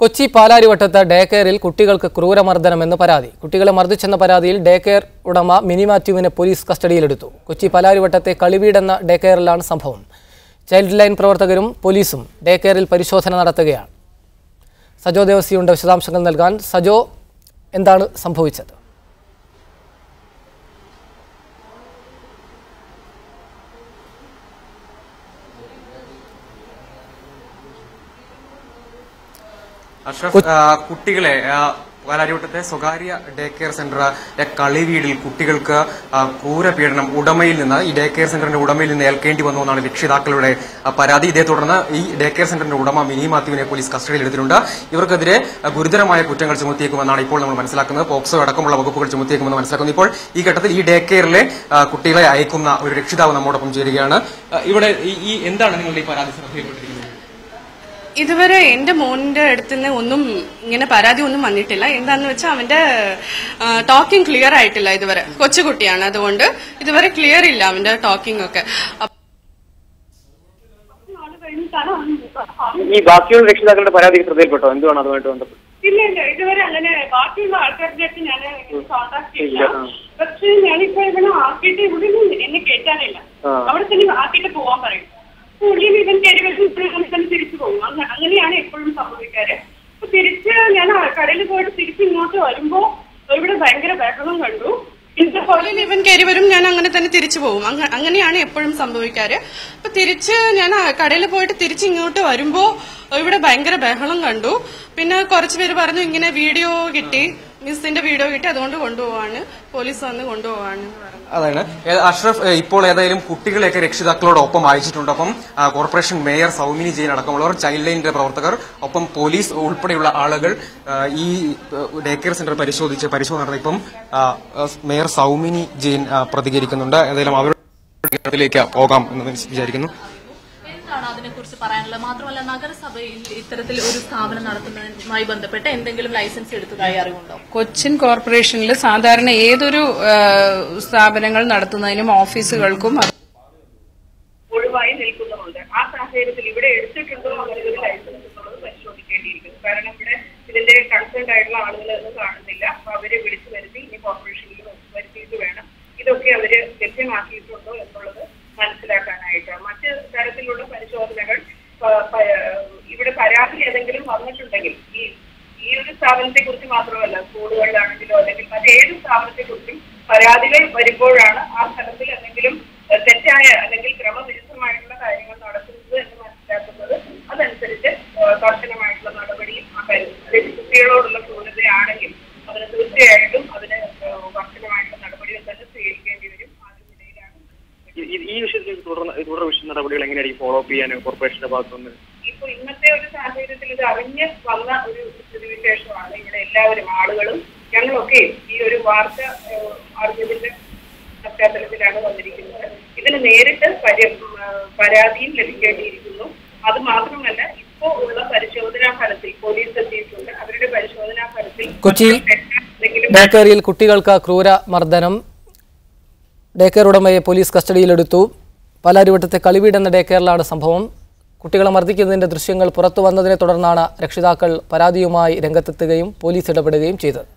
Kochi പാലാരിവട്ടത്ത് day കെയറിൽ കുട്ടികൾക്ക് ക്രൂരമർദ്ദനമെന്ന് പരാതി. കുട്ടികളെ മർദ്ദിച്ചെന്ന പരാതിയിൽ ഡേ കെയർ ഉടമ മിനി മാത്യുവിനെ പോലീസ് കസ്റ്റഡിയിലെടുത്തു. കൊച്ചി പാലാരിവട്ടത്തെ കളിവീടെന്ന ഡേ കെയറിലാണ് സംഭവം. ചൈൽഡ് ലൈൻ പ്രവർത്തകരും പോലീസും ഡേ കെയറിൽ പരിശോധന നടത്തുകയാണ്. സജോ ദേവസിയുണ്ട് വിശദാംശങ്ങൾ നൽകാൻ. സജോ, എന്താണ് സംഭവിച്ചത്? കുട്ടികളെ പാലാരിവട്ടത്തെ സ്വകാര്യ ഡേ കെയർ സെന്റർ കളിവീടിൽ കുട്ടികൾക്ക് ക്രൂരപീഡനം ഉടമയിൽ നിന്ന് ഈ ഡേ കെയർ സെന്ററിന്റെ ഉടമയിൽ നിന്ന് ഏൽക്കേണ്ടി വന്നു എന്നാണ് രക്ഷിതാക്കളുടെ പരാതി. ഇതേ തുടർന്ന് ഈ ഡേ കെയർ സെന്ററിന്റെ ഉടമ മിനി മാത്യുവിനെ പോലീസ് കസ്റ്റഡിയിൽ എടുത്തിട്ടുണ്ട്. ഇവർക്കെതിരെ ഗുരുതരമായ കുറ്റങ്ങൾ ചുമത്തിയേക്കുമെന്നാണ് ഇപ്പോൾ നമ്മൾ മനസ്സിലാക്കുന്നത്. പോക്സോ അടക്കമുള്ള വകുപ്പുകൾ ചുമത്തിയേക്കുമെന്ന് മനസ്സിലാക്കുന്നു. ഇപ്പോൾ ഈ ഘട്ടത്തിൽ ഈ ഡേ കെയറിലെ കുട്ടികളെ അയക്കുന്ന ഒരു രക്ഷിതാവ് നമ്മോടൊപ്പം ചേരുകയാണ്. ഇവിടെ ഈ എന്താണ് നിങ്ങളുടെ ഈ പരാതി ശ്രദ്ധയിൽപ്പെട്ടിരിക്കുന്നത്? ഇതുവരെ എന്റെ മോന്റെ അടുത്ത് നിന്ന് ഒന്നും ഇങ്ങനെ പരാതി ഒന്നും വന്നിട്ടില്ല. എന്താന്ന് വെച്ചാൽ അവന്റെ ടോക്കിംഗ് ക്ലിയർ ആയിട്ടില്ല. ഇതുവരെ കൊച്ചുകുട്ടിയാണ്, അതുകൊണ്ട് ഇതുവരെ ക്ലിയർ ഇല്ല അവന്റെ ടോക്കിംഗ് ഒക്കെ. ഈ ബാക്കിയുള്ള രക്ഷിതാക്കളുടെ പരാതി ശ്രദ്ധയിൽപ്പെട്ടോ? എന്തുവാണ് അതുമായിട്ട് ബന്ധപ്പെട്ട്? ഇല്ല, ഇതുവരെ അങ്ങനെ ബാക്കിയുള്ള ആൾക്കാരുടെ അടുത്ത് ഞാൻ കോൺടാക്ട് ചെയ്യില്ല. പക്ഷെ ഞാനിപ്പോ ഇവിടെ ആക്കിയിട്ട് ഇവിടെ എന്നെ കേട്ടാനില്ല. അവിടെ തന്നെ ആക്കിയിട്ട് പോവാൻ പറയും. പുള്ളിയും ഇവൻ കയറി തിരിച്ചു പോകും. അങ്ങനെയാണ് എപ്പോഴും സംഭവിക്കാറ്. അപ്പൊ തിരിച്ച് ഞാൻ കടയിൽ പോയിട്ട് തിരിച്ച് ഇങ്ങോട്ട് വരുമ്പോ ഇവിടെ ഭയങ്കര ബഹളം കണ്ടു. പുള്ളിയിൽ ഇവൻ കയറി വരും, ഞാൻ അങ്ങനെ തന്നെ തിരിച്ചു പോകും. അങ്ങനെയാണ് എപ്പോഴും സംഭവിക്കാറ്. അപ്പൊ തിരിച്ച് ഞാൻ കടയിൽ പോയിട്ട് തിരിച്ച് ഇങ്ങോട്ട് വരുമ്പോ ഇവിടെ ഭയങ്കര ബഹളം കണ്ടു. പിന്നെ കുറച്ചുപേര് പറഞ്ഞു ഇങ്ങനെ വീഡിയോ കിട്ടി, മിസ്സിന്റെ വീഡിയോ കിട്ടി, അതുകൊണ്ട് കൊണ്ടുപോവാണ്, പോലീസ് വന്ന് കൊണ്ടുപോവാണ്. അതാണ് അഷ്റഫ്, ഇപ്പോൾ ഏതായാലും കുട്ടികളെയൊക്കെ രക്ഷിതാക്കളോടൊപ്പം അയച്ചിട്ടുണ്ട്. ഒപ്പം കോർപ്പറേഷൻ മേയർ സൗമിനി ജെയിൻ അടക്കമുള്ളവർ, ചൈൽഡ് ലൈനിന്റെ പ്രവർത്തകർ, ഒപ്പം പോലീസ് ഉൾപ്പെടെയുള്ള ആളുകൾ ഈ ഡേ കെയർ സെന്റർ പരിശോധന നടത്തി. ഇപ്പം മേയർ സൗമിനി ജെയിൻ പ്രതികരിക്കുന്നുണ്ട്. ഏതായാലും അവരുടെ പോകാം എന്ന് വിചാരിക്കുന്നു. അതിനെക്കുറിച്ച് പറയാനുള്ളത് മാത്രമല്ല, നഗരസഭയിൽ ഇത്തരത്തിൽ ഒരു സ്ഥാപനം നടത്തുന്നതുമായി ബന്ധപ്പെട്ട് എന്തെങ്കിലും ലൈസൻസ് എടുത്തതായി അറിവുണ്ടോ? കൊച്ചിൻ കോർപ്പറേഷനിൽ സാധാരണ ഏതൊരു സ്ഥാപനങ്ങൾ നടത്തുന്നതിനും ഓഫീസുകൾക്കും ഒഴിവായി നിൽക്കുന്നുമുണ്ട്. ആ സാഹചര്യത്തിൽ ഇവിടെ എടുത്തിട്ടുണ്ടോ എന്നൊരു ലൈസൻസ് എന്നുള്ളത് പരിശോധിക്കേണ്ടിയിരിക്കുന്നു. കാരണം ഇവിടെ ഇതിന്റെ കൺസേൺ ആയിട്ടുള്ള ആളുകളൊന്നും കാണുന്നില്ല. അപ്പൊ അവരെ വിളിച്ചു വരുത്തി ഇനി കോർപ്പറേഷനിൽ വരുത്തിയിട്ട് വേണം ഇതൊക്കെ അവര് ലഭ്യമാക്കിയിട്ടുണ്ടോ എന്നുള്ളത് മനസ്സിലാക്കാനായിട്ട്. മറ്റ് തരത്തിലുള്ള പരിശോധനകൾ ഇവിടെ പരാതി ഏതെങ്കിലും വന്നിട്ടുണ്ടെങ്കിൽ ഈ ഒരു സ്ഥാപനത്തെ കുറിച്ച് മാത്രമല്ല, സ്കൂളുകളിലാണെങ്കിലോ അല്ലെങ്കിൽ മറ്റേത് സ്ഥാപനത്തെ കുറിച്ചും പരാതികൾ വരുമ്പോഴാണ് ആ സ്ഥലത്തിൽ എന്തെങ്കിലും തെറ്റായ അല്ലെങ്കിൽ ക്രമവിരുദ്ധമായിട്ടുള്ള കാര്യങ്ങൾ നടക്കുന്നത് എന്ന് മനസ്സിലാക്കുന്നത്. അതനുസരിച്ച് കർശനമായിട്ടുള്ള നടപടിയും ആ കാര്യം, അതായത് കുട്ടികളോടുള്ള ക്രൂരതയാണെങ്കിൽ അതിന് തീർച്ചയായിട്ടും അതിന് കർശനമായിട്ടുള്ള നടപടികൾ തന്നെ സ്വീകരിക്കേണ്ടി വരും. ഈ വിഷയത്തിൽ തുടർ നടപടികൾ എങ്ങനെയായിരിക്കും ഫോളോ അപ്പ് ചെയ്യാൻ കോർപ്പറേഷന്റെ ഭാഗത്തുനിന്ന്? ഇപ്പൊ ഇന്നത്തെ ഒരു സാഹചര്യത്തിൽ ഇത് അറിഞ്ഞ് വന്ന ഒരു സ്ഥിതിവിശേഷമാണ്. ഇവിടെ എല്ലാവരും, ആളുകളും ഞങ്ങളൊക്കെ ഈ ഒരു വാർത്ത അറിഞ്ഞതിന്റെ പശ്ചാത്തലത്തിലാണ് വന്നിരിക്കുന്നത്. ഇതിന് നേരിട്ട് പരാതിയും ലഭിക്കേണ്ടിയിരിക്കുന്നു. അത് മാത്രമല്ല, ഇപ്പോ ഉള്ള പരിശോധനാ ഫലത്തിൽ പോലീസ് എത്തിയിട്ടുണ്ട്. അവരുടെ പരിശോധനാ ഫലത്തിൽ കൊച്ചി ഡേ കെയറിൽ കുട്ടികൾക്ക് ക്രൂരമർദ്ദനം, ഡേ കെയർ ഉടമയെ പോലീസ് കസ്റ്റഡിയിലെടുത്തു. പാലാരിവട്ടത്തെ കളിവീട് എന്ന ഡേ കെയറിലാണ് സംഭവം. കുട്ടികളെ മർദ്ദിക്കുന്നതിന്റെ ദൃശ്യങ്ങൾ പുറത്തു വന്നതിനെ തുടർന്നാണ് രക്ഷിതാക്കൾ പരാതിയുമായി രംഗത്തെത്തുകയും പോലീസ് ഇടപെടുകയും ചെയ്തത്.